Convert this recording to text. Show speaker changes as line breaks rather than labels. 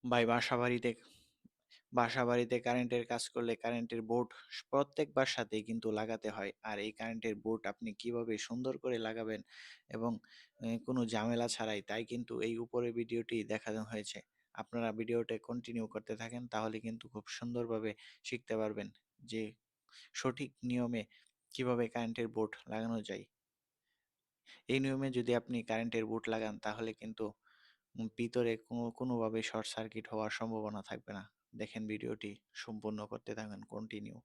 ভাই বাসাবাড়িতে কারেন্টের কাজ করলে কারেন্টের বোর্ড প্রত্যেক বাসাতেই কিন্তু লাগাতে হয়। আর এই কারেন্টের বোর্ড আপনি কিভাবে সুন্দর করে লাগাবেন এবং কোনো ঝামেলা ছাড়াই, তাই কিন্তু এই উপরের ভিডিওটি দেখানো হয়েছে। আপনারা ভিডিওটা কন্টিনিউ করতে থাকেন, তাহলে কিন্তু খুব সুন্দরভাবে শিখতে পারবেন যে সঠিক নিয়মে কিভাবে কারেন্টের বোর্ড লাগানো যায়। এই নিয়মে যদি আপনি কারেন্টের বোর্ড লাগান তাহলে কিন্তু ভিতরে কোনোভাবে শর্ট সার্কিট হওয়ার সম্ভাবনা থাকবে না। দেখেন ভিডিওটি সম্পূর্ণ করতে থাকুন, কন্টিনিউ।